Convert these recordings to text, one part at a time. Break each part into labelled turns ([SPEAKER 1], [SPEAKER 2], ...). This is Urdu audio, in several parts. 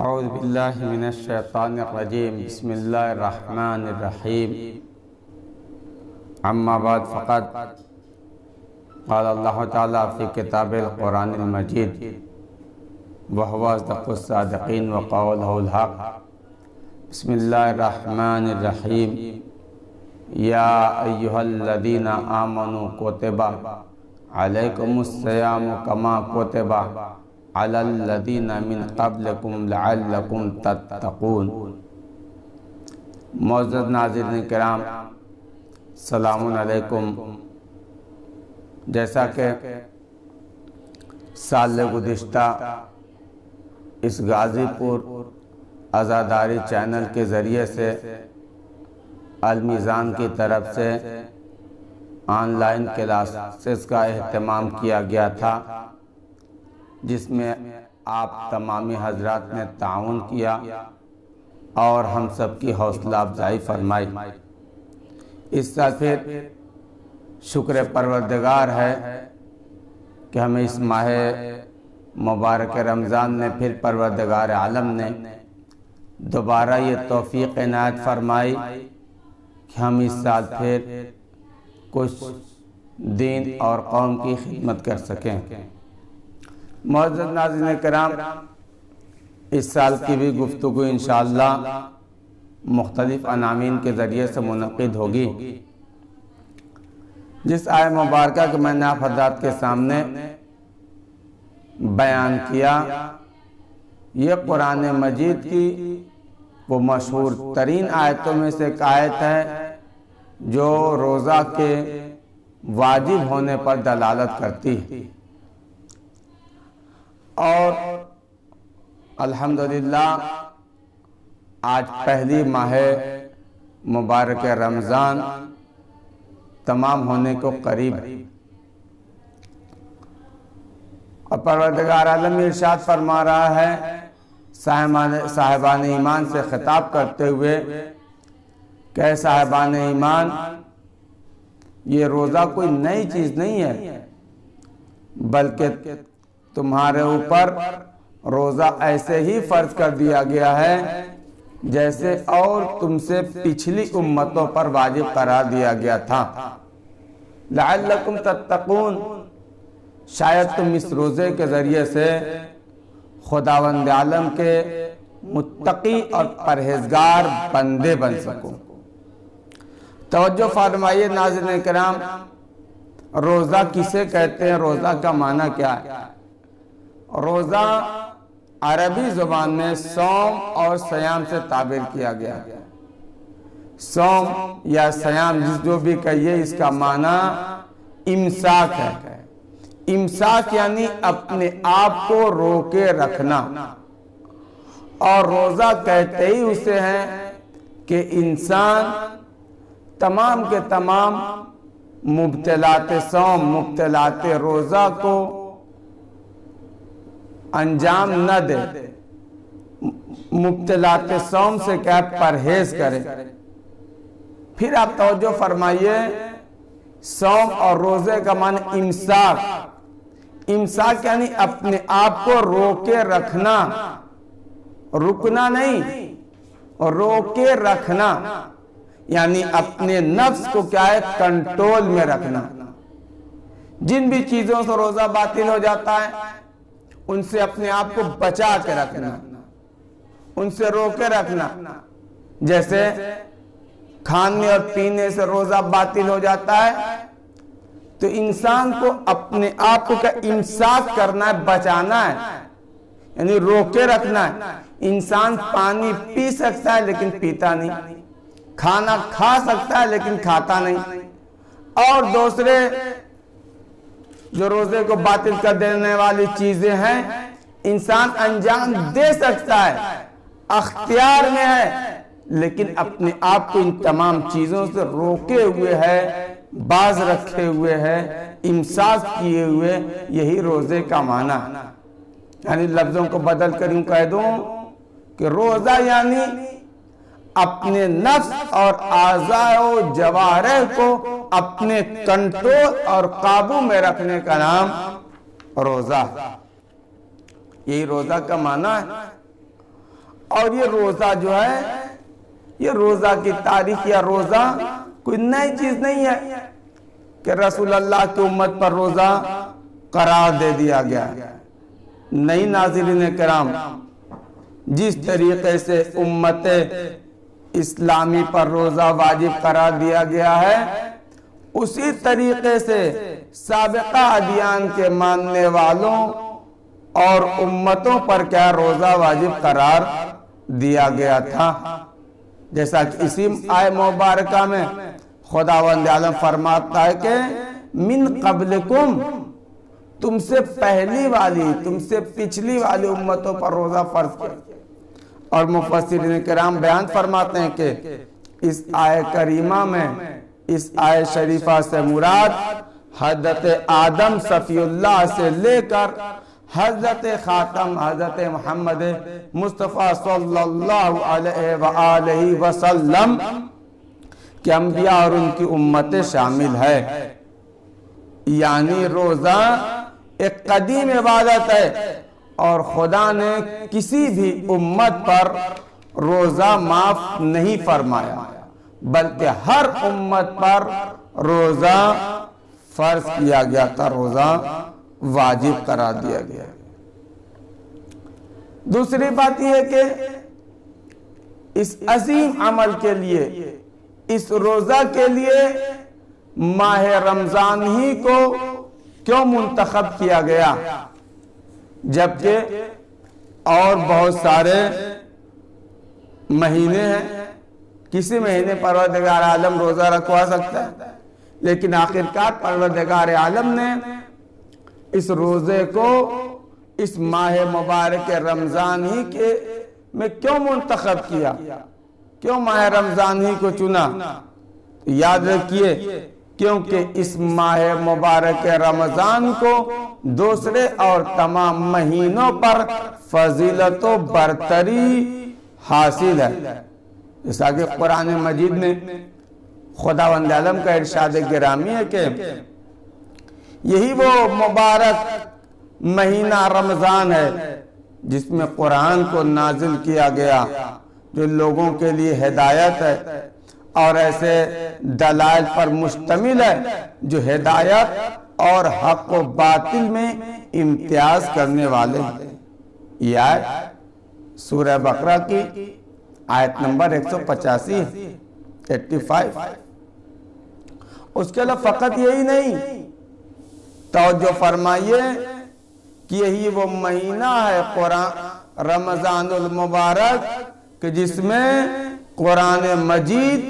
[SPEAKER 1] اعوذ باللہ من الشیطان الرجیم بسم اللہ الرحمن الرحیم اما بعد فقط قال اللہ تعالیٰ فی کتاب القرآن المجید وہو اصدق الصادقین وقولہ الحق بسم اللہ الرحمن الرحیم یا ایہا الذین آمنوا کتب علیکم الصیام کما کتب علی الذین من قبلکم لعلکم تتقون۔ معزز ناظرین کرام، سلام علیکم۔ جیسا کہ سال گزشتہ اس غازی پور عزاداری چینل کے ذریعے سے المیزان کی طرف سے آن لائن کلاسز کا اہتمام کیا گیا تھا، جس میں آپ تمامی حضرات نے تعاون کیا اور ہم سب کی حوصلہ افزائی فرمائی۔ اس سے پھر شکر پروردگار ہے کہ ہمیں اس ماہ مبارک رمضان نے پھر پروردگار عالم نے دوبارہ یہ توفیق عنایت فرمائی کہ ہم اس سال پھر کچھ دین اور قوم کی خدمت کر سکیں۔ معزز ناظرین کرام، اس سال کی بھی گفتگو انشاءاللہ مختلف عناوین کے ذریعے سے منعقد ہوگی۔ جس آیہ مبارکہ کہ میں نے آپ حضرات کے سامنے بیان کیا، یہ قرآن مجید کی وہ مشہور ترین آیتوں میں سے ایک آیت ہے جو روزہ کے واجب ہونے پر دلالت کرتی ہے، اور الحمدللہ آج پہلی ماہ مبارک رمضان تمام ہونے کو قریب ہے، اور پروردگار عالم ارشاد فرما رہا ہے صاحبان ایمان سے خطاب کرتے ہوئے کہ صاحبان ایمان، یہ روزہ کوئی نئی چیز نہیں ہے، بلکہ تمہارے اوپر روزہ ایسے ہی فرض کر دیا گیا ہے جیسے اور تم سے پچھلی امتوں پر واجب قرار دیا گیا تھا۔ لعلکم تتقون، شاید تم اس روزے کے ذریعے سے خداوند عالم کے متقی اور پرہیزگار بندے بن سکو۔ توجہ فرمائیے ناظرین کرام، روزہ کسے کہتے ہیں؟ روزہ کا معنی کیا ہے؟ روزہ عربی زبان میں صوم اور صیام سے تعبیر کیا گیا۔ صوم یا صیام جو بھی کہیے، اس کا معنی امساک ہے۔ امساک یعنی اپنے آپ کو روکے رکھنا، اور روزہ کہتے ہی اسے ہیں کہ انسان تمام کے تمام مبتلات صوم، مبتلات روزہ کو انجام نہ دے، مبتلات صوم سے کیا پرہیز کرے۔ پھر آپ توجہ فرمائیے، صوم اور روزے کا معنی امساک۔ امساک یعنی اپنے آپ کو روکے رکھنا، رکنا نہیں، روکے رکھنا، یعنی اپنے نفس کو کیا ہے، کنٹرول میں رکھنا۔ جن بھی چیزوں سے روزہ باطل ہو جاتا ہے ان سے اپنے آپ کو بچا کے رکھنا، ان سے روکے رکھنا۔ جیسے کھانے اور پینے سے روزہ باطل ہو جاتا ہے تو انسان کو اپنے آپ کو امساک کرنا ہے، بچانا ہے، یعنی روکے رکھنا ہے۔ انسان پانی پی سکتا ہے لیکن پیتا نہیں، کھانا کھا سکتا ہے لیکن کھاتا نہیں، اور دوسرے جو روزے کو باطل کر دینے والی چیزیں ہیں انسان انجام دے سکتا ہے، اختیار میں ہے، لیکن اپنے آپ کو ان تمام چیزوں سے روکے ہوئے ہے، باز رکھے ہوئے ہے، امساک کیے ہوئے۔ یہی روزے کا معنی، یعنی لفظوں کو بدل کر یوں کہہ دوں کہ روزہ یعنی اپنے نفس اور اعضاء و جوارح کو اپنے کنٹرول اور قابو میں رکھنے کا نام روزہ۔ یہی روزہ کا معنی ہے۔ اور یہ روزہ جو ہے، یہ روزہ کی تاریخ یا روزہ کوئی نئی چیز نہیں ہے کہ رسول اللہ کی امت پر روزہ قرار دے دیا گیا۔ نہیں ناظرین کرام، جس طریقے سے امت اسلامی پر روزہ واجب قرار دیا گیا ہے، اسی طریقے سے سابقہ ادیان کے ماننے والوں اور امتوں پر کیا روزہ واجب قرار دیا گیا تھا۔ جیسا کہ اسی آیہ مبارکہ میں خداوند عالم فرماتا ہے کہ من قبلکم، تم سے پہلی والی، تم سے پچھلی والی امتوں پر روزہ فرض کیا۔ اور مفسرین کرام بیان فرماتے ہیں کہ اس آیہ کریمہ میں، اس آیہ شریفہ سے مراد حضرت آدم صفی اللہ سے لے کر حضرت خاتم حضرت محمد مصطفیٰ صلی اللہ علیہ وآلہ وسلم کہ انبیاء اور ان کی امتیں شامل ہے۔ یعنی روزہ ایک قدیم عبادت ہے اور خدا نے کسی بھی امت پر روزہ معاف نہیں فرمایا، بلکہ ہر امت پر روزہ فرض کیا گیا تھا، روزہ واجب قرار دیا گیا۔ دوسری بات یہ ہے کہ اس عظیم عمل کے لیے، اس روزہ کے لیے ماہ رمضان ہی کو کیوں منتخب کیا گیا، جبکہ اور بہت سارے مہینے ہیں، کسی مہینے پروردگار عالم روزہ رکھوا سکتا ہے، لیکن آخرکار پروردگار عالم نے اس روزے کو اس ماہ مبارک رمضان ہی کے میں کیوں منتخب کیا، کیوں ماہ رمضان ہی کو چنا؟ یاد رکھیے، کیونکہ اس ماہ مبارک رمضان کو دوسرے اور تمام مہینوں پر فضیلت و برتری حاصل ہے۔ جیسا کہ قرآن مجید میں خداوند عالم کا ارشاد گرامی ہے کہ یہی وہ مبارک مہینہ رمضان ہے جس میں قرآن کو نازل کیا گیا، جو لوگوں کے لیے ہدایت ہے اور ایسے دلائل پر مشتمل ہے جو ہدایت اور حق و باطل میں امتیاز کرنے والے ہیں۔ یہ آیت سورہ بقرہ کی آیت نمبر 185 85۔ اس کے علاوہ فقط یہی نہیں، توجہ فرمائیے کہ یہی وہ مہینہ ہے قرآن رمضان المبارک کہ جس میں قرآن مجید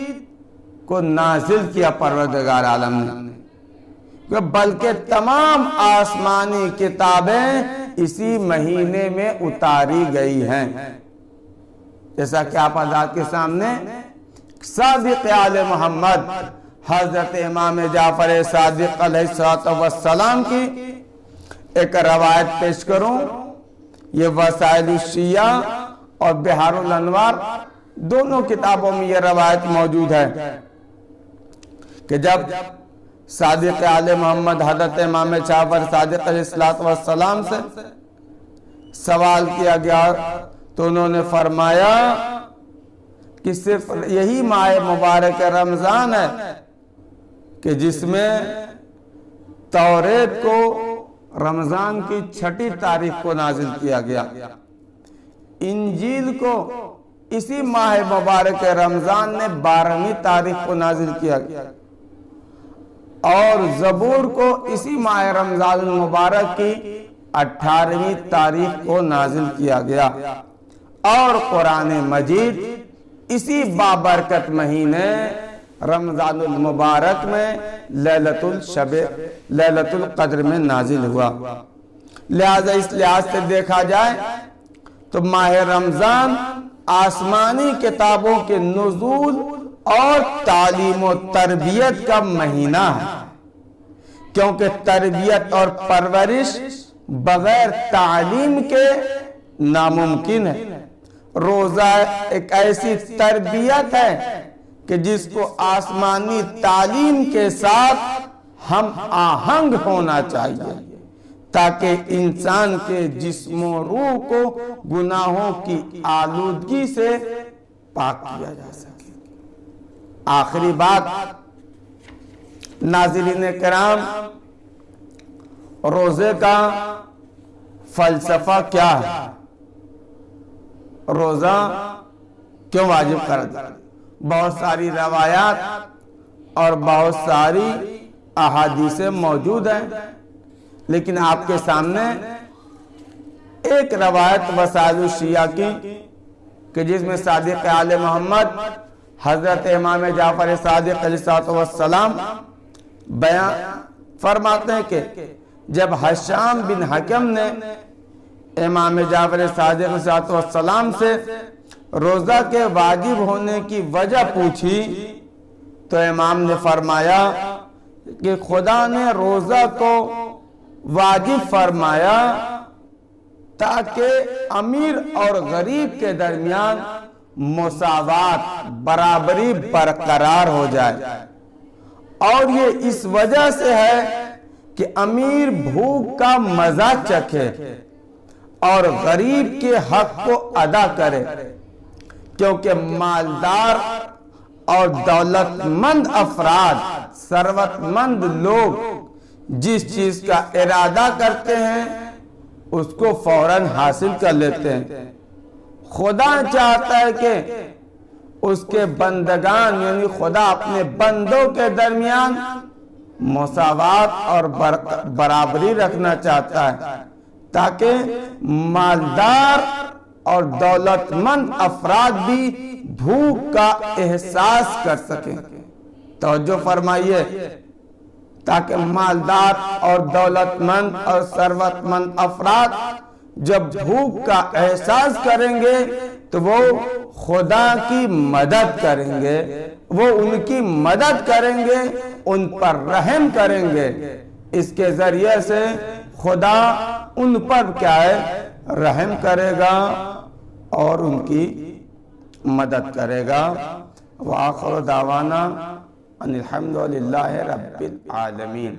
[SPEAKER 1] کو نازل کیا پروردگار عالم نے، بلکہ تمام آسمانی کتابیں اسی مہینے میں اتاری گئی ہیں۔ جیسا کہ آپ حضرات کے سامنے صادق آل محمد حضرت امام جعفر صادق علیہ السلام کی ایک روایت پیش کروں۔ یہ وسائل الشیعہ اور بحار الانوار دونوں کتابوں میں یہ روایت موجود ہے کہ جب صادق آل محمد حضرت امام جعفر صادق علیہ السلام سے سوال کیا گیا تو انہوں نے فرمایا کہ صرف یہی ماہ مبارک رمضان ہے کہ جس میں توریت کو رمضان کی 6 تاریخ کو نازل کیا گیا، انجیل کو اسی ماہ مبارک رمضان نے 12ویں تاریخ کو نازل کیا گیا، اور زبور کو اسی ماہ رمضان المبارک کی 18ویں تاریخ کو نازل کیا گیا، اور قرآن مجید اسی بابرکت مہینے رمضان المبارک میں لیلۃ القدر میں نازل ہوا۔ لہذا اس لحاظ سے دیکھا جائے تو ماہ رمضان آسمانی کتابوں کے نزول اور تعلیم و تربیت کا مہینہ ہے، کیونکہ تربیت اور پرورش بغیر تعلیم کے ناممکن ہے۔ روزہ ایک ایسی تربیت ہے کہ جس کو آسمانی تعلیم کے ساتھ ہم آہنگ ہونا چاہیے، تاکہ انسان کے جسم و روح کو گناہوں کی آلودگی سے پاک کیا جا سکے۔ آخری بات، ناظرین کرام، روزے کا فلسفہ کیا ہے؟ روزہ کیوں واجب کر دیا؟ بہت ساری روایات اور بہت ساری احادیثیں موجود ہیں، لیکن آپ کے سامنے ایک روایت وسائل الشیعہ کی کہ جس میں صادق آل محمد حضرت امام جعفر صادق علیہ السلام بیان فرماتے ہیں کہ جب حشام بن حکم نے امام جعفر صادق علیہ السلام سے روزہ کے واجب ہونے کی وجہ پوچھی تو امام نے فرمایا کہ خدا نے روزہ کو واجب فرمایا تاکہ امیر اور غریب کے درمیان مساوات، برابری برقرار ہو جائے، اور یہ اس وجہ سے ہے کہ امیر بھوک کا مزہ چکھے اور غریب کے حق کو ادا کرے، کیونکہ مالدار اور دولت مند افراد، ثروت مند لوگ جس چیز کا ارادہ کرتے ہیں اس کو فوراً حاصل کر لیتے ہیں۔ خدا چاہتا ہے کہ اس کے بندگان یعنی خدا اپنے بندوں کے درمیان مساوات اور برابری رکھنا چاہتا ہے تاکہ مالدار اور دولت مند افراد بھی بھوک کا احساس کر سکیں۔ توجہ فرمائیے، تاکہ مالدار اور دولت مند اور ثروت مند افراد جب بھوک کا احساس کریں گے تو وہ خدا کی مدد کریں گے، وہ ان کی مدد کریں گے، ان پر رحم کریں گے۔ اس کے ذریعے سے خدا ان پر کیا ہے؟ رحم کرے گا اور ان کی مدد کرے گا۔ وآخر دعوانا ان الحمد للہ رب العالمین۔